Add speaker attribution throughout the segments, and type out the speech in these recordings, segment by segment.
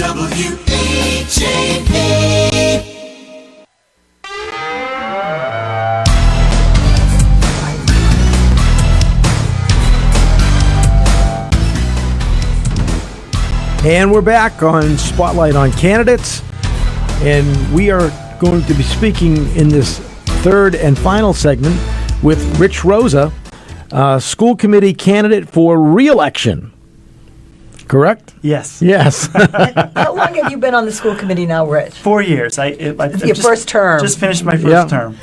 Speaker 1: WHAV.
Speaker 2: And we're back on Spotlight on Candidates, and we are going to be speaking in this third and final segment with Rich Rosa, school committee candidate for re-election. Correct?
Speaker 3: Yes.
Speaker 2: Yes.
Speaker 4: How long have you been on the school committee now, Rich?
Speaker 3: 4 years.
Speaker 4: Your first term.
Speaker 3: Just finished my first term.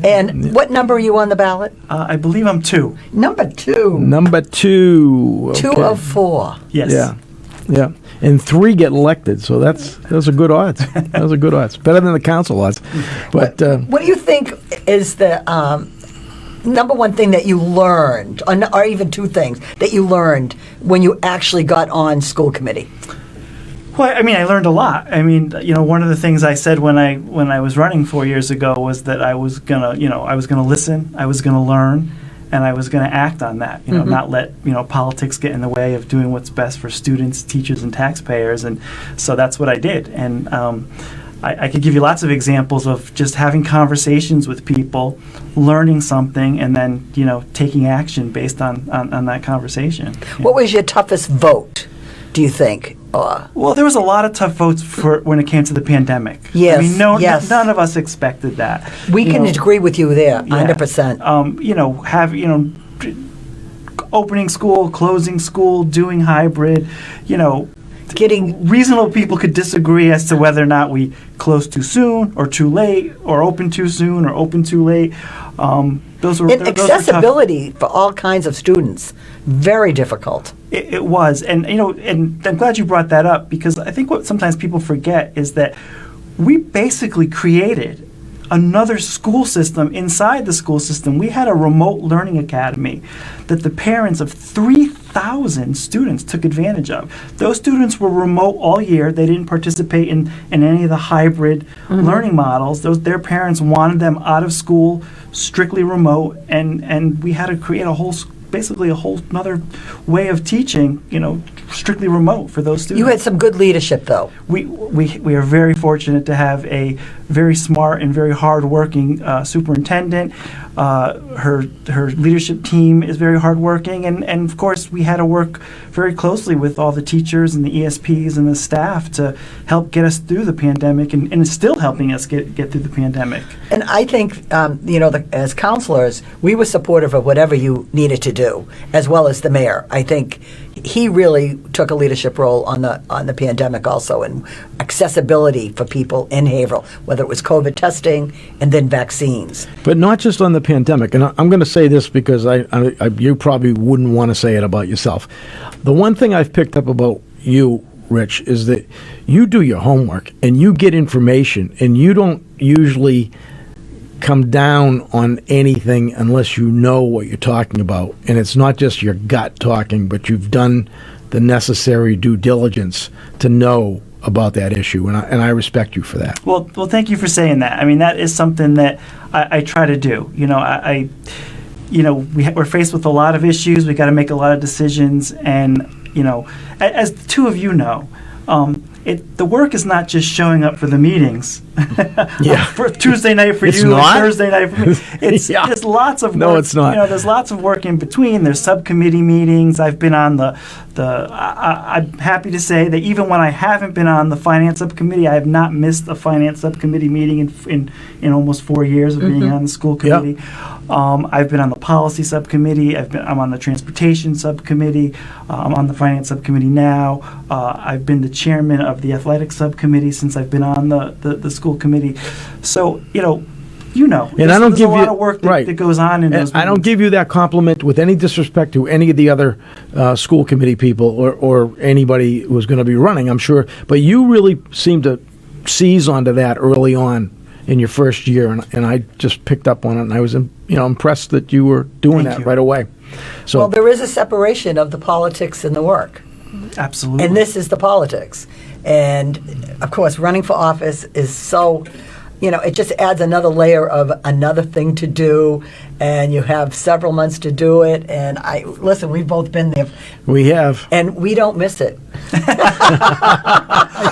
Speaker 4: And what number are you on the ballot?
Speaker 3: I believe I'm 2.
Speaker 4: Number 2.
Speaker 2: Number 2. Okay.
Speaker 4: 2 of 4.
Speaker 3: Yes.
Speaker 2: Yeah. And 3 get elected, so those are good odds. Those are good odds. Better than the council odds. But
Speaker 4: what do you think is the number one thing that you learned, or even 2 things that you learned when you actually got on school committee?
Speaker 3: Well, I mean, I learned a lot. I mean, one of the things I said when I was running 4 years ago was that I was gonna listen, I was gonna learn, and I was going to act on that, not let, politics get in the way of doing what's best for students, teachers, and taxpayers. And so that's what I did. And I could give you lots of examples of just having conversations with people, learning something, and then, taking action based on that conversation.
Speaker 4: What was your toughest vote, do you think?
Speaker 3: Well, there was a lot of tough votes when it came to the pandemic.
Speaker 4: Yes,
Speaker 3: I mean, none of us expected that.
Speaker 4: We can agree with you there, 100%.
Speaker 3: Opening school, closing school, doing hybrid,
Speaker 4: getting
Speaker 3: reasonable people could disagree as to whether or not we closed too soon or too late, or open too soon or open too late. Those were
Speaker 4: accessibility for all kinds of students. Very difficult.
Speaker 3: It was, and I'm glad you brought that up, because I think what sometimes people forget is that we basically created another school system inside the school system. We had a remote learning academy that the parents of 3,000 students took advantage of. Those students were remote all year. They didn't participate in any of the hybrid learning models. Their parents wanted them out of school, strictly remote, and we had to create basically a whole another way of teaching, strictly remote for those students.
Speaker 4: You had some good leadership, though.
Speaker 3: We are very fortunate to have a very smart and very hardworking superintendent. Her leadership team is very hardworking, and of course we had to work very closely with all the teachers and the ESPs and the staff to help get us through the pandemic, and it's still helping us get through the pandemic.
Speaker 4: And I think, as counselors, we were supportive of whatever you needed to do, as well as the mayor. I think he really took a leadership role on the pandemic also, and accessibility for people in Haverhill, whether it was COVID testing and then vaccines.
Speaker 2: But not just on the pandemic. And I'm going to say this because you probably wouldn't want to say it about yourself. The one thing I've picked up about you, Rich, is that you do your homework and you get information, and you don't usually come down on anything unless you know what you're talking about. And it's not just your gut talking, but you've done the necessary due diligence to know about that issue, and I respect you for that.
Speaker 3: Well, thank you for saying that. I mean, that is something that I try to do. We're faced with a lot of issues. We got to make a lot of decisions, and as the two of you know, the work is not just showing up for the meetings. For Tuesday night for you, and Thursday night for me. There's lots of work.
Speaker 2: No, it's not.
Speaker 3: There's lots of work in between. There's subcommittee meetings. I've been on I'm happy to say that even when I haven't been on the finance subcommittee, I have not missed a finance subcommittee meeting in almost 4 years of being on the school committee. I've been on the policy subcommittee. I'm on the transportation subcommittee. I'm on the finance subcommittee now. I've been the chairman of the athletic subcommittee since I've been on the school committee. So, and I don't give a lot of work that goes on in those meetings. I don't give you that compliment with any disrespect to any of the other school committee people or anybody who's going to be running, I'm sure. But you really seem to seize onto that early on in your first year, and I just picked up on it, and I was impressed that you were doing that right away. So,
Speaker 4: well, there is a separation of the politics and the work.
Speaker 3: Absolutely.
Speaker 4: And this is the politics. And, of course, running for office is so it just adds another layer of another thing to do, and you have several months to do it. And listen, we've both been there,
Speaker 2: We have.
Speaker 4: and we don't miss it.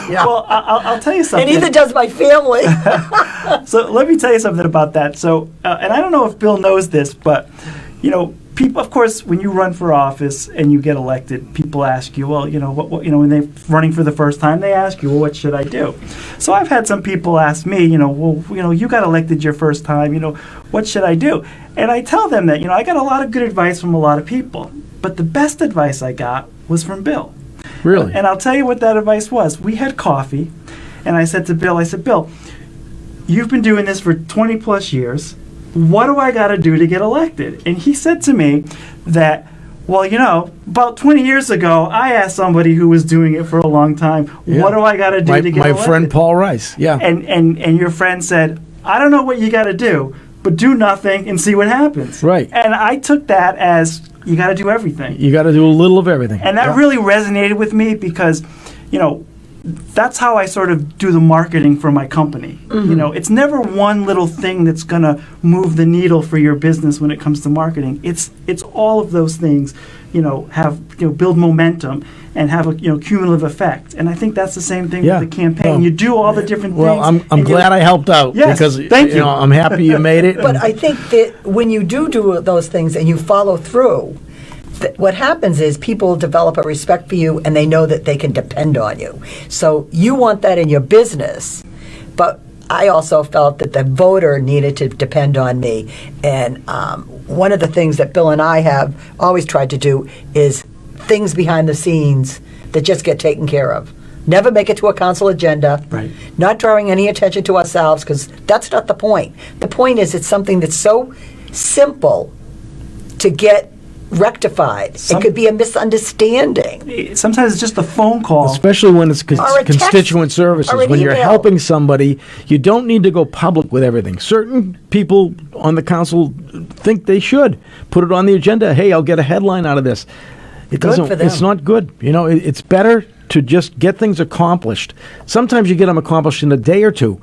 Speaker 3: Well, I'll tell you something.
Speaker 4: And neither does my family.
Speaker 3: So let me tell you something about that. So, and I don't know if Bill knows this, but people, of course, when you run for office and you get elected, people ask you, well, when they're running for the first time, they ask you, well, what should I do? So I've had some people ask me, you got elected your first time, what should I do? And I tell them that, I got a lot of good advice from a lot of people, but the best advice I got was from Bill.
Speaker 2: Really?
Speaker 3: And I'll tell you what that advice was. We had coffee, and I said to Bill, Bill, you've been doing this for 20 plus years. What do I got to do to get elected? And he said to me that, well, about 20 years ago, I asked somebody who was doing it for a long time, what do I got to do to get elected?
Speaker 2: My friend Paul Rice, yeah.
Speaker 3: And your friend said, I don't know what you got to do, but do nothing and see what happens.
Speaker 2: Right.
Speaker 3: And I took that as you got to do everything.
Speaker 2: You got to do a little of everything.
Speaker 3: And that really resonated with me because, that's how I sort of do the marketing for my company. It's never one little thing that's going to move the needle for your business when it comes to marketing. It's all of those things, build momentum and have a cumulative effect. And I think that's the same thing with the campaign.
Speaker 2: Well,
Speaker 3: you do all the different
Speaker 2: Well,
Speaker 3: things.
Speaker 2: I'm glad I helped out
Speaker 3: Yes,
Speaker 2: because
Speaker 3: thank you.
Speaker 2: I'm happy you made it.
Speaker 4: But I think that when you do those things and you follow through, what happens is people develop a respect for you and they know that they can depend on you. So you want that in your business, but I also felt that the voter needed to depend on me. And one of the things that Bill and I have always tried to do is things behind the scenes that just get taken care of. Never make it to a council agenda.
Speaker 2: Right.
Speaker 4: Not drawing any attention to ourselves, because that's not the point. The point is it's something that's so simple to get rectified. It could be a misunderstanding.
Speaker 3: Sometimes it's just a phone call.
Speaker 2: Especially when it's
Speaker 4: Or a text,
Speaker 2: constituent services.
Speaker 4: or an
Speaker 2: When you're
Speaker 4: email.
Speaker 2: helping somebody, you don't need to go public with everything. Certain people on the council think they should put it on the agenda. Hey, I'll get a headline out of this. It
Speaker 4: Good
Speaker 2: doesn't.
Speaker 4: for them.
Speaker 2: It's not good. It's better to just get things accomplished. Sometimes you get them accomplished in a day or two.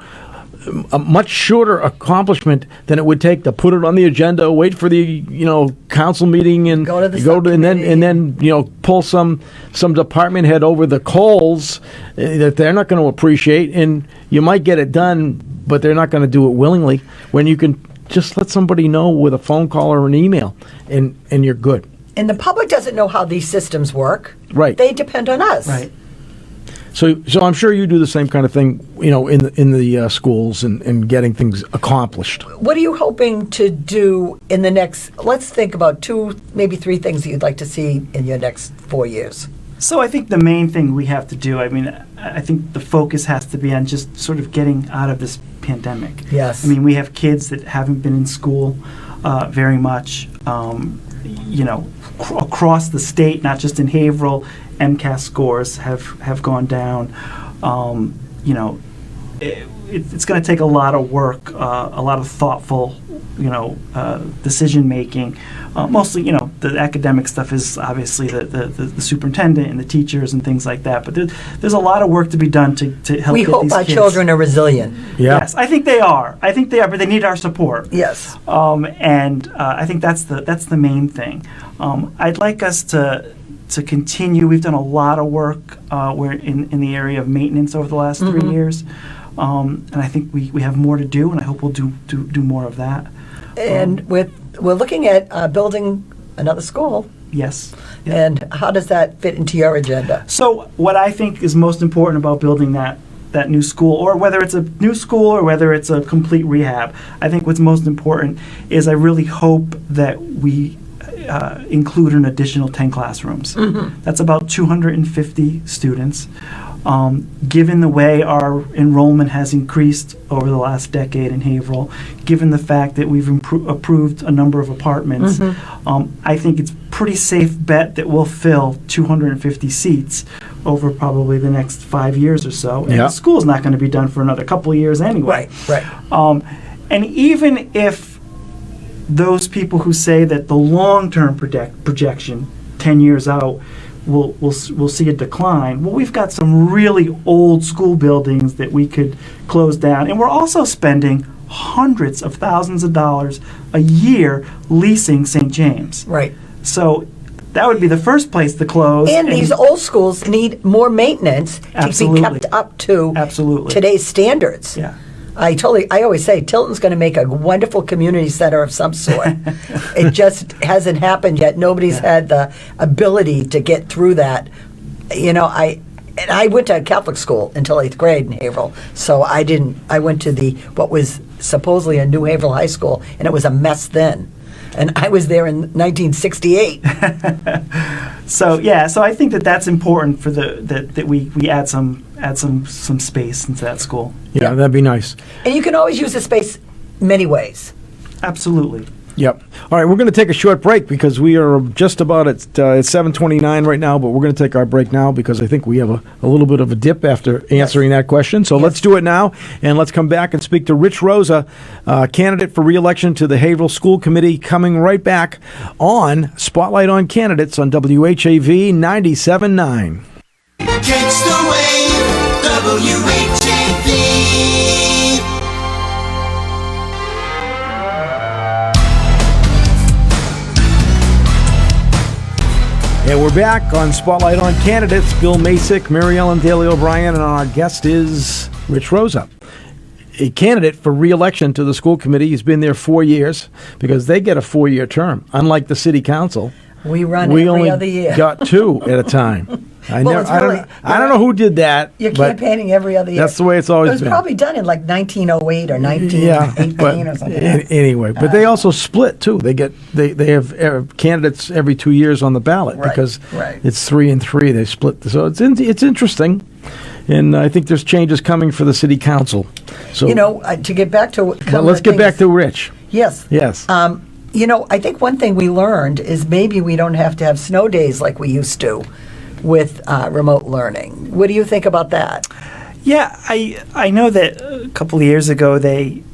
Speaker 2: A much shorter accomplishment than it would take to put it on the agenda, wait for the council meeting, and
Speaker 4: Go to the
Speaker 2: and then pull some department head over the coals that they're not going to appreciate, and you might get it done, but they're not going to do it willingly. When you can just let somebody know with a phone call or an email, and you're good.
Speaker 4: And the public doesn't know how these systems work.
Speaker 2: Right.
Speaker 4: They depend on us.
Speaker 3: Right.
Speaker 2: So I'm sure you do the same kind of thing, in the schools and getting things accomplished.
Speaker 4: What are you hoping to do in the next, let's think about 2, maybe 3 things that you'd like to see in your next 4 years?
Speaker 3: So I think the main thing we have to do, I think the focus has to be on just sort of getting out of this pandemic.
Speaker 4: Yes.
Speaker 3: We have kids that haven't been in school very much, across the state, not just in Haverhill. MCAS scores have gone down. It's going to take a lot of work, a lot of thoughtful, decision making. Mostly, the academic stuff is obviously the superintendent and the teachers and things like that. But there's a lot of work to be done to help
Speaker 4: We
Speaker 3: get
Speaker 4: hope
Speaker 3: these
Speaker 4: our
Speaker 3: kids.
Speaker 4: children are resilient.
Speaker 2: Yeah.
Speaker 3: Yes, I think they are, but they need our support.
Speaker 4: Yes.
Speaker 3: And I think that's the main thing. I'd like us to continue. We've done a lot of work we're in the area of maintenance over the last 3 years, and I think we have more to do, and I hope we'll do more of that.
Speaker 4: And we're looking at building another school.
Speaker 3: Yes.
Speaker 4: And how does that fit into your agenda?
Speaker 3: So what I think is most important about building that new school, or whether it's a new school or whether it's a complete rehab, I think what's most important is I really hope that we include an additional 10 classrooms. That's about 250 students. Given the way our enrollment has increased over the last decade in Haverhill, given the fact that we've approved a number of apartments, I think it's pretty safe bet that we'll fill 250 seats over probably the next 5 years or so. And
Speaker 2: Yeah.
Speaker 3: the school's not going to be done for another couple of years anyway.
Speaker 4: Right.
Speaker 3: And even if those people who say that the long-term projection, 10 years out, we'll see a decline. Well, we've got some really old school buildings that we could close down, and we're also spending hundreds of thousands of dollars a year leasing St. James.
Speaker 4: Right.
Speaker 3: So that would be the first place to close.
Speaker 4: And these old schools need more maintenance to be kept up to today's standards.
Speaker 3: Yeah.
Speaker 4: I always say Tilton's going to make a wonderful community center of some sort. It just hasn't happened yet. Nobody's had the ability to get through that. You know, I went to a Catholic school until 8th grade in Haverhill, so I went to what was supposedly a new Haverhill high school, and it was a mess then. And I was there in 1968.
Speaker 3: So I think that's important for that we add some space into that school.
Speaker 2: Yeah, that'd be nice.
Speaker 4: And you can always use the space many ways.
Speaker 3: Absolutely.
Speaker 2: Yep. All right, we're going to take a short break because we are just about at 7:29 right now, but we're going to take our break now because I think we have a little bit of a dip after answering that question. So let's do it now, and let's come back and speak to Rich Rosa, candidate for re-election to the Haverhill School Committee, coming right back on Spotlight on Candidates on WHAV 97.9.
Speaker 1: Catch the wave, WHAV.
Speaker 2: And we're back on Spotlight on Candidates. Bill Macek, Mary Ellen Daly O'Brien, and our guest is Rich Rosa, a candidate for re-election to the school committee. He's been there 4 years because they get a 4-year term. Unlike the city council,
Speaker 4: we every other year.
Speaker 2: We got 2 at a time. I don't know who did that.
Speaker 4: You're campaigning every other year.
Speaker 2: That's the way it's always been.
Speaker 4: It was probably done in like 1908 or 1918 or something.
Speaker 2: Anyway, but they also split too. They have candidates every 2 years on the ballot because it's 3 and 3. They split, so it's interesting, and I think there's changes coming for the city council. So
Speaker 4: to get back to
Speaker 2: let's get back to Rich.
Speaker 4: Yes. I think one thing we learned is maybe we don't have to have snow days like we used to with remote learning. What do you think about that?
Speaker 3: Yeah, I know that a couple of years ago they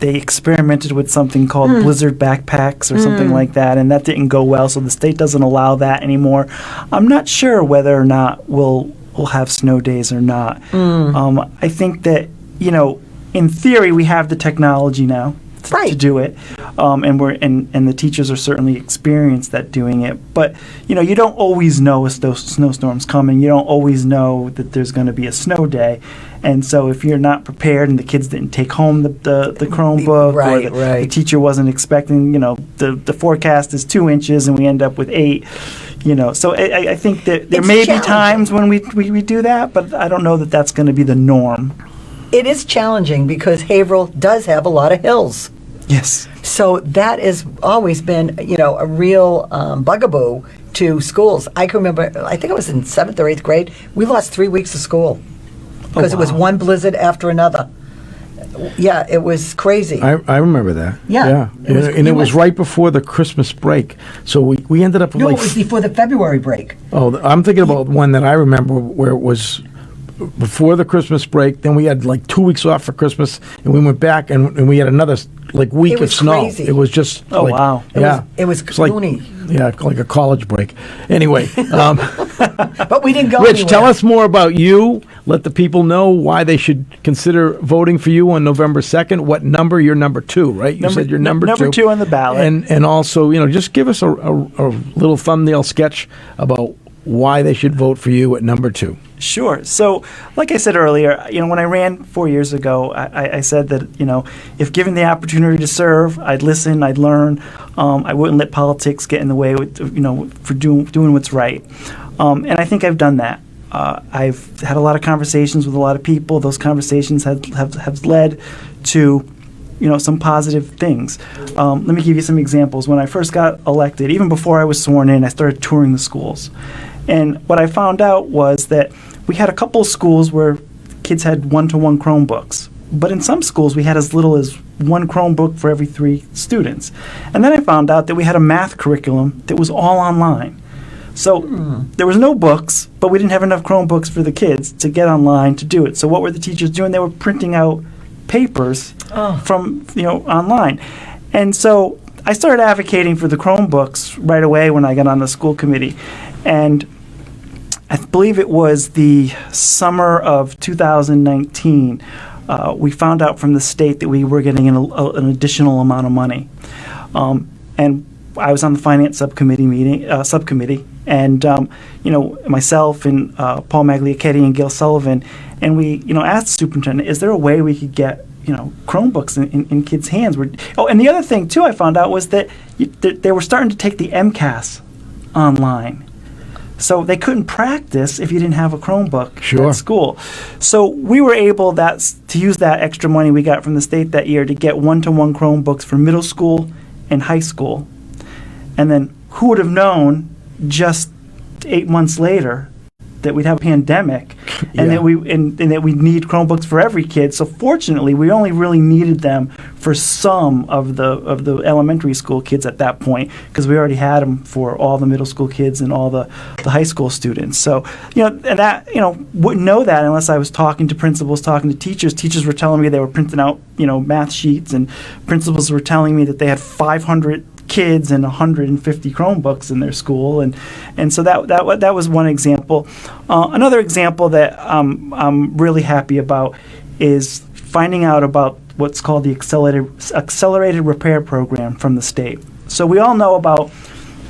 Speaker 3: experimented with something called blizzard backpacks or something like that, and that didn't go well, so the state doesn't allow that anymore. I'm not sure whether or not we'll have snow days or not. I think that, in theory we have the technology now to do it, and the teachers are certainly experienced at doing it. But you don't always know if those snowstorms coming. You don't always know that there's going to be a snow day, and so if you're not prepared and the kids didn't take home the Chromebook, or the teacher wasn't expecting, the forecast is 2 inches and we end up with 8. So I think that there may be times when we do that, but I don't know that that's going to be the norm.
Speaker 4: It is challenging because Haverhill does have a lot of hills.
Speaker 3: Yes.
Speaker 4: So that has always been, a real bugaboo to schools. I can remember, I think it was in 7th or 8th grade, we lost 3 weeks of school because it was one blizzard after another. Yeah, it was crazy.
Speaker 2: I remember that.
Speaker 4: Yeah.
Speaker 2: It was right before the Christmas break. So we ended up with
Speaker 4: it was before the February break.
Speaker 2: Oh, I'm thinking about one that I remember where it was before the Christmas break. Then we had like 2 weeks off for Christmas, and we went back and we had another week of snow.
Speaker 4: Crazy.
Speaker 2: It was just
Speaker 3: wow.
Speaker 4: It was loony.
Speaker 2: Like a college break. Anyway,
Speaker 4: but we didn't go
Speaker 2: Rich,
Speaker 4: anywhere.
Speaker 2: tell us more about you. Let the people know why they should consider voting for you on November 2nd. What number? You're number 2, right? You said you're number 2.
Speaker 3: Number 2 on the ballot.
Speaker 2: And also, just give us a little thumbnail sketch about why they should vote for you at number 2.
Speaker 3: Sure. So, like I said earlier, when I ran 4 years ago, I said that, if given the opportunity to serve, I'd listen, I'd learn. I wouldn't let politics get in the way, for doing what's right. And I think I've done that. I've had a lot of conversations with a lot of people. Those conversations have led to, some positive things. Let me give you some examples. When I first got elected, even before I was sworn in, I started touring the schools. And what I found out was that we had a couple of schools where kids had one-to-one Chromebooks. But in some schools, we had as little as 1 Chromebook for every 3 students. And then I found out that we had a math curriculum that was all online. So there was no books, but we didn't have enough Chromebooks for the kids to get online to do it. So what were the teachers doing? They were printing out papers from, online. And so I started advocating for the Chromebooks right away when I got on the school committee. And I believe it was the summer of 2019, we found out from the state that we were getting an additional amount of money. And I was on the finance subcommittee, and myself and Paul Magliacchetti and Gil Sullivan, and we asked the superintendent, is there a way we could get Chromebooks in kids' hands? And the other thing too I found out was that they were starting to take the MCAS online. So they couldn't practice if you didn't have a Chromebook at school. So we were able to use that extra money we got from the state that year to get one-to-one Chromebooks for middle school and high school. And then who would have known just 8 months later that we'd have a pandemic and that we'd need Chromebooks for every kid. So fortunately, we only really needed them for some of the elementary school kids at that point, because we already had them for all the middle school kids and all the high school students. So wouldn't know that unless I was talking to principals, talking to teachers. Teachers were telling me they were printing out math sheets, and principals were telling me that they had 500 kids and 150 Chromebooks in their school, and so that was one example. Another example that I'm really happy about is finding out about what's called the accelerated repair program from the state. So we all know about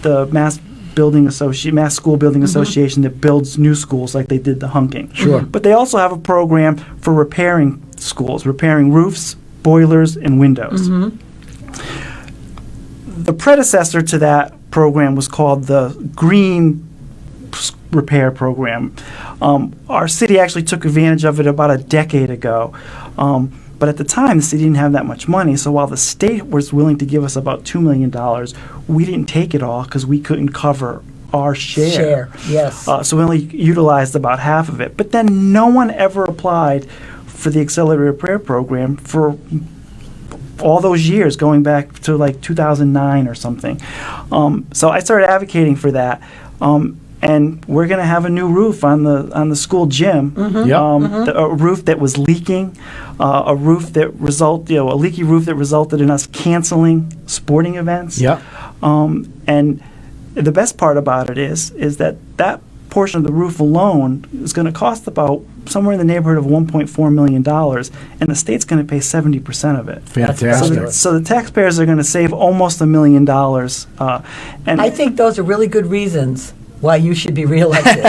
Speaker 3: the Mass School Building Association that builds new schools like they did the Hunking.
Speaker 2: Sure.
Speaker 3: But they also have a program for repairing schools, repairing roofs, boilers, and windows. The predecessor to that program was called the Green Repair Program. Our city actually took advantage of it about a decade ago. But at the time, the city didn't have that much money. So while the state was willing to give us about $2 million, we didn't take it all because we couldn't cover our share.
Speaker 4: Yes.
Speaker 3: So we only utilized about half of it. But then no one ever applied for the Accelerated Repair Program for all those years, going back to like 2009 or something. So I started advocating for that. And we're going to have a new roof on the school gym. A roof that was leaking, a leaky roof that resulted in us canceling sporting events. And the best part about it is that portion of the roof alone is going to cost about somewhere in the neighborhood of $1.4 million, and the state's going to pay 70% of it.
Speaker 2: Fantastic.
Speaker 3: So the taxpayers are going to save almost $1 million. And
Speaker 4: I think those are really good reasons why you should be reelected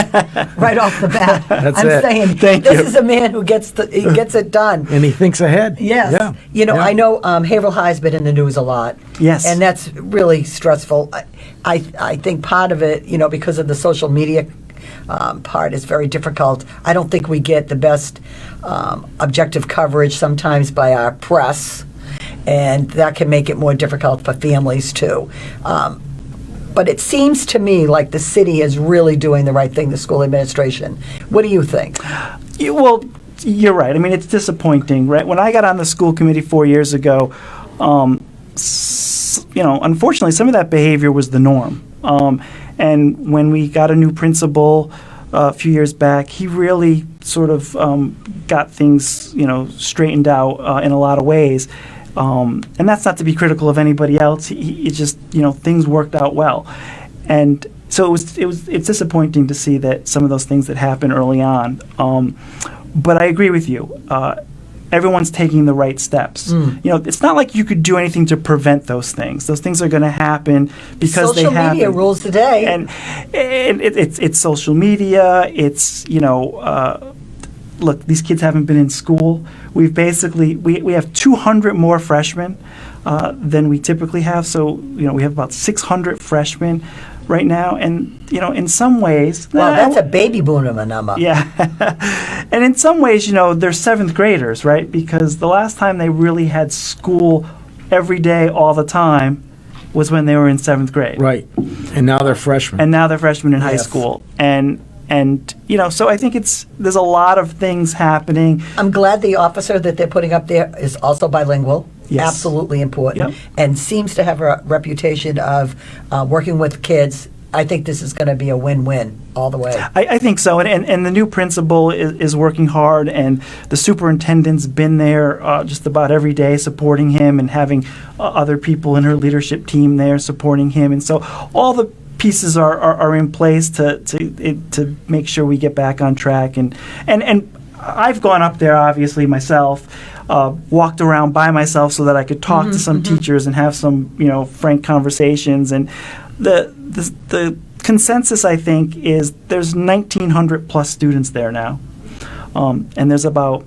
Speaker 4: right off the bat.
Speaker 2: I'm
Speaker 4: saying
Speaker 3: Thank
Speaker 4: this
Speaker 3: you.
Speaker 4: is a man who gets it done.
Speaker 2: And he thinks ahead.
Speaker 4: Yes.
Speaker 2: Yeah.
Speaker 4: I know Haverhill High's been in the news a lot.
Speaker 3: Yes.
Speaker 4: And that's really stressful. I think part of it, because of the social media part is very difficult. I don't think we get the best objective coverage sometimes by our press, and that can make it more difficult for families too. But it seems to me like the city is really doing the right thing, the school administration. What do you think?
Speaker 3: Well, you're right. I mean, it's disappointing, right? When I got on the school committee 4 years ago, unfortunately, some of that behavior was the norm. And when we got a new principal a few years back, he really sort of got things, straightened out in a lot of ways. And that's not to be critical of anybody else. It just, things worked out well. And so it's disappointing to see that some of those things that happened early on. But I agree with you. Everyone's taking the right steps. It's not like you could do anything to prevent those things. Those things are going to happen because they happen.
Speaker 4: Social media rules the day.
Speaker 3: And it's social media. It's, look, these kids haven't been in school. We've basically, we have 200 more freshmen than we typically have. So, we have about 600 freshmen right now. And, in some ways...
Speaker 4: Well, that's a baby boomer number.
Speaker 3: Yeah. And in some ways, they're seventh graders, right? Because the last time they really had school every day, all the time, was when they were in seventh grade.
Speaker 2: Right. And now they're freshmen.
Speaker 3: And now they're freshmen in high
Speaker 4: Yes.
Speaker 3: school. And so I think there's a lot of things happening.
Speaker 4: I'm glad the officer that they're putting up there is also bilingual.
Speaker 3: Yes.
Speaker 4: Absolutely important.
Speaker 3: Yep.
Speaker 4: And seems to have a reputation of working with kids. I think this is going to be a win-win all the way.
Speaker 3: I think so. And the new principal is working hard, and the superintendent's been there just about every day supporting him and having other people in her leadership team there supporting him. And so all the pieces are in place to make sure we get back on track. And I've gone up there, obviously, myself, walked around by myself so that I could talk to some teachers and have some, frank conversations. And the consensus, I think, is there's 1,900 plus students there now. And there's about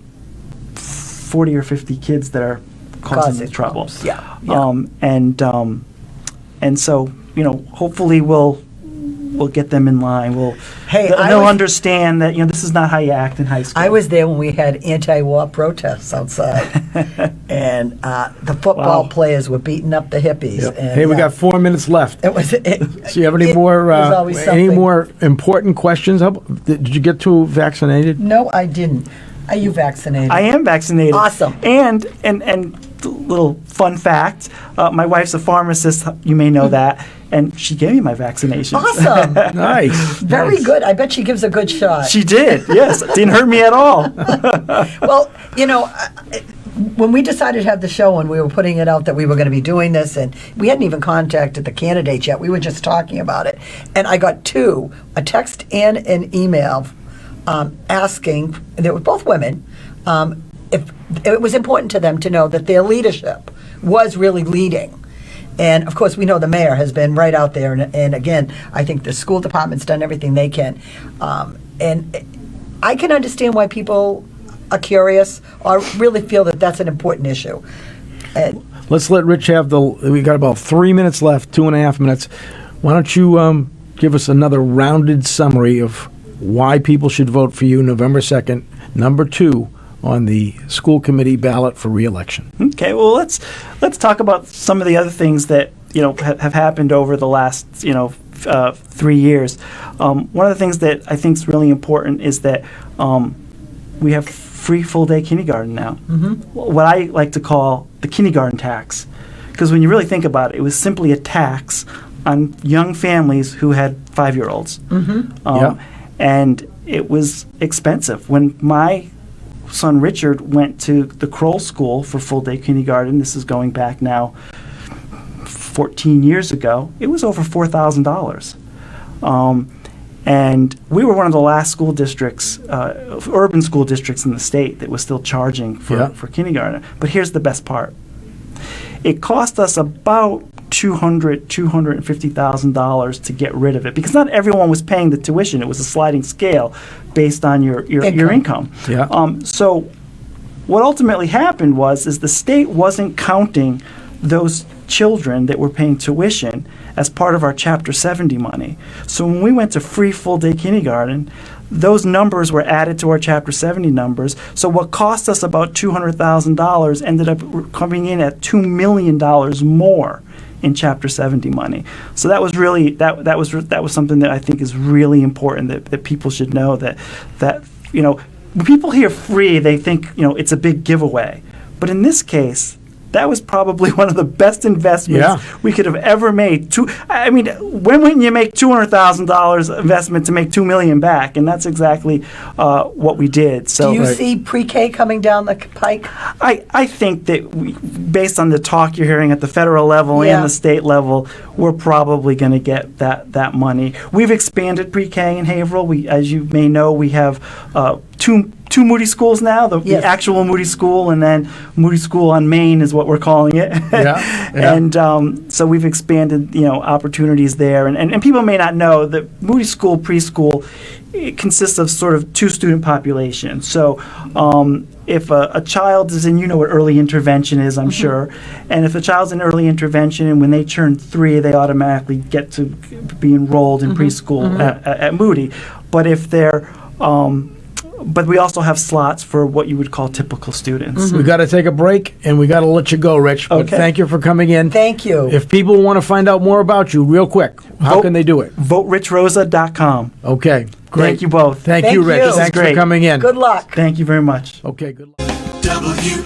Speaker 3: 40 or 50 kids that are causing trouble.
Speaker 4: Yeah.
Speaker 3: And so, hopefully we'll get them in line. They'll understand that this is not how you act in high school.
Speaker 4: I was there when we had anti-war protests outside, and the football players were beating up the hippies.
Speaker 2: Yep.
Speaker 4: And,
Speaker 2: Hey, we got 4 minutes left.
Speaker 4: It was.
Speaker 2: So you have any more important questions? Did you get too vaccinated?
Speaker 4: No, I didn't. Are you vaccinated?
Speaker 3: I am vaccinated.
Speaker 4: Awesome.
Speaker 3: And little fun fact, my wife's a pharmacist, you may know that, and she gave me my vaccinations.
Speaker 4: Awesome.
Speaker 2: Nice.
Speaker 4: Very good. I bet she gives a good shot.
Speaker 3: She did, yes. Didn't hurt me at all.
Speaker 4: Well, when we decided to have the show and we were putting it out that we were going to be doing this, and we hadn't even contacted the candidates yet, we were just talking about it, and I got two, a text and an email asking, they were both women, if it was important to them to know that their leadership was really leading. And of course, we know the mayor has been right out there, and again, I think the school department's done everything they can. And I can understand why people are curious or really feel that that's an important issue.
Speaker 2: Let's let Rich have we got about 3 minutes left, 2.5 minutes. Why don't you give us another rounded summary of why people should vote for you November 2nd, number 2, on the school committee ballot for re-election.
Speaker 3: Okay, well, let's talk about some of the other things that have happened over the last 3 years. One of the things that I think is really important is that we have free full-day kindergarten now. What I like to call the kindergarten tax, because when you really think about it, it was simply a tax on young families who had 5-year-olds, and it was expensive. When my son Richard went to the Kroll School for full-day kindergarten, this is going back now 14 years ago, it was over $4,000. And we were one of the last school districts, urban school districts in the state that was still charging for kindergarten. But here's the best part. It cost us about $250,000 to get rid of it, because not everyone was paying the tuition. It was a sliding scale based on your income. So what ultimately happened is the state wasn't counting those children that were paying tuition as part of our Chapter 70 money. So when we went to free full-day kindergarten, those numbers were added to our Chapter 70 numbers. So what cost us about $200,000 ended up coming in at $2 million more in Chapter 70 money. So that was really that was something that I think is really important that people should know, that when people hear free, they think it's a big giveaway. But in this case, that was probably one of the best investments we could have ever made. When wouldn't you make $200,000 investment to make $2 million back? And that's exactly what we did. So,
Speaker 4: do you see pre-K coming down the pike?
Speaker 3: I think that based on the talk you're hearing at the federal level and the state level, we're probably going to get that money. We've expanded pre-K in Haverhill. As you may know, we have two Moody schools now, the actual Moody School, and then Moody School on Main is what we're calling it. And so we've expanded opportunities there. And people may not know that Moody School preschool, it consists of sort of two student populations. So if a child is in, what early intervention is, I'm sure, and if a child's in early intervention and when they turn 3, they automatically get to be enrolled in preschool at Moody. But if they're but we also have slots for what you would call typical students.
Speaker 2: We got to take a break, and we got to let you go, Rich. But thank you for coming in.
Speaker 4: Thank you.
Speaker 2: If people want to find out more about you, real quick, how can they do it?
Speaker 3: VoteRichRosa.com.
Speaker 2: Okay, great.
Speaker 3: Thank you both.
Speaker 2: Thank you, Rich. Thanks for coming in.
Speaker 4: Good luck.
Speaker 3: Thank you very much.
Speaker 2: Okay, good luck.
Speaker 1: WHAV.